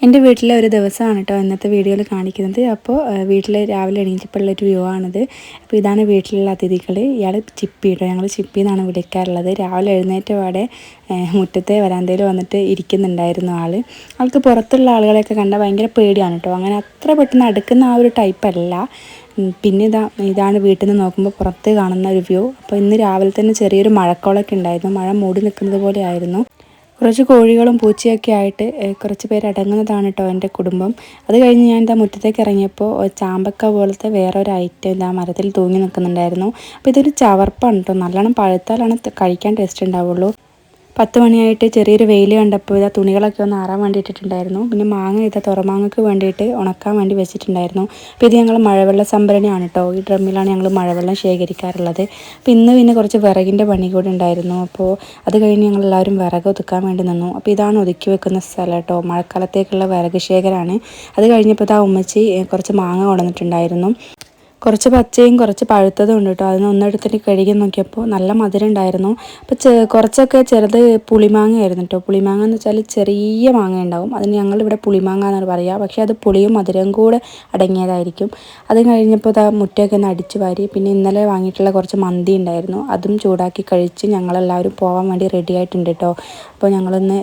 എൻ്റെ വീട്ടിലെ ഒരു ദിവസമാണ് കേട്ടോ ഇന്നത്തെ വീഡിയോയിൽ കാണിക്കുന്നത്. അപ്പോൾ വീട്ടിൽ രാവിലെ എണീറ്റപ്പോഴുള്ളൊരു വ്യൂ ആണിത്. അപ്പോൾ ഇതാണ് വീട്ടിലുള്ള അതിഥികൾ. ഇയാൾ ചിപ്പി കേട്ടോ, ഞങ്ങൾ ചിപ്പി എന്നാണ് വിളിക്കാറുള്ളത്. രാവിലെ എഴുന്നേറ്റ പാടെ മുറ്റത്തെ വരാന്തയിൽ വന്നിട്ട് ഇരിക്കുന്നുണ്ടായിരുന്നു ആൾക്ക് പുറത്തുള്ള ആളുകളെയൊക്കെ കണ്ടാൽ ഭയങ്കര പേടിയാണ് കേട്ടോ. അങ്ങനെ അത്ര പെട്ടെന്ന് അടുക്കുന്ന ആ ഒരു ടൈപ്പല്ല. പിന്നെ ഇതാണ് വീട്ടിൽ നിന്ന് നോക്കുമ്പോൾ പുറത്ത് കാണുന്ന ഒരു വ്യൂ. അപ്പോൾ ഇന്ന് രാവിലെ തന്നെ ചെറിയൊരു മഴക്കോളൊക്കെ ഉണ്ടായിരുന്നു. മഴ മൂടി നിൽക്കുന്നത് പോലെ ആയിരുന്നു. കുറച്ച് കോഴികളും പൂച്ചയൊക്കെ ആയിട്ട് കുറച്ച് പേര് അടങ്ങുന്നതാണ് കേട്ടോ എൻ്റെ കുടുംബം. അത് കഴിഞ്ഞ് ഞാൻ മുറ്റത്തേക്ക് ഇറങ്ങിയപ്പോൾ ചാമ്പക്ക പോലത്തെ വേറൊരു ഐറ്റം മരത്തിൽ തൂങ്ങി നിൽക്കുന്നുണ്ടായിരുന്നു. അപ്പോൾ ഇതൊരു ചവർപ്പാണ് കേട്ടോ, നല്ലോണം പഴുത്താലാണ് കഴിക്കാൻ ടേസ്റ്റ് ഉണ്ടാവുള്ളൂ. 10 മണിയായിട്ട് ചെറിയൊരു വെയിൽ കണ്ടപ്പോൾ തുണികളൊക്കെ ഒന്ന് ആറാൻ വേണ്ടി ഇട്ടിട്ടുണ്ടായിരുന്നു. പിന്നെ മാങ്ങ തുറമാങ്ങക്ക് വേണ്ടിയിട്ട് ഉണക്കാൻ വേണ്ടി വെച്ചിട്ടുണ്ടായിരുന്നു. അപ്പോൾ ഇത് ഞങ്ങൾ മഴവെള്ള സംഭരണിയാണ് കേട്ടോ. ഈ ഡ്രമ്മിലാണ് ഞങ്ങൾ മഴവെള്ളം ശേഖരിക്കാറുള്ളത്. അപ്പോൾ ഇന്ന് പിന്നെ കുറച്ച് വിറകിൻ്റെ പണി കൂടി ഉണ്ടായിരുന്നു. അപ്പോൾ അത് കഴിഞ്ഞ് ഞങ്ങളെല്ലാവരും വിറക് ഒതുക്കാൻ വേണ്ടി നിന്നു. അപ്പോൾ ഇതാണ് ഒതുക്കി വെക്കുന്ന സ്ഥലം കേട്ടോ, മഴക്കാലത്തേക്കുള്ള വിറക് ശേഖരമാണ്. അത് കഴിഞ്ഞപ്പോൾ ഉമ്മച്ചി കുറച്ച് മാങ്ങ കൊണ്ടുവന്നിട്ടുണ്ടായിരുന്നു. കുറച്ച് പച്ചയും കുറച്ച് പഴുത്തതും ഉണ്ട് കേട്ടോ. അതിന് ഒന്നെടുത്തിട്ട് കഴുകി നോക്കിയപ്പോൾ നല്ല മധുരം ഉണ്ടായിരുന്നു. അപ്പോൾ കുറച്ചൊക്കെ ചെറുത് പുളിമാങ്ങയായിരുന്നു കേട്ടോ. പുളിമാങ്ങ എന്ന് വെച്ചാൽ ചെറിയ മാങ്ങ ഉണ്ടാവും, അതിന് ഞങ്ങളിവിടെ പുളിമാങ്ങ എന്നാണ് പറയുക. പക്ഷേ അത് പുളിയും മധുരവും കൂടെ അടങ്ങിയതായിരിക്കും. അത് കഴിഞ്ഞപ്പോൾ മുറ്റയൊക്കെ ഒന്ന് അടിച്ചു വാരി. പിന്നെ ഇന്നലെ വാങ്ങിയിട്ടുള്ള കുറച്ച് മന്തി ഉണ്ടായിരുന്നു, അതും ചൂടാക്കി കഴിച്ച് ഞങ്ങളെല്ലാവരും പോകാൻ വേണ്ടി റെഡി ആയിട്ടുണ്ട് കേട്ടോ. അപ്പോൾ ഞങ്ങളൊന്ന്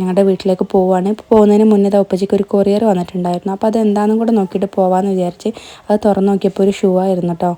ഞങ്ങളുടെ വീട്ടിലേക്ക് പോവുകയാണ്. ഇപ്പോൾ പോകുന്നതിന് മുന്നേ ഉപ്പച്ചിക്ക് ഒരു കൊറിയർ വന്നിട്ടുണ്ടായിരുന്നു. അപ്പോൾ അത് എന്താണെന്നും കൂടെ നോക്കിയിട്ട് പോകാമെന്ന് വിചാരിച്ച് അത് തുറന്ന് നോക്കിയപ്പോൾ ഒരു ഷൂ ആയിരുന്നു കേട്ടോ.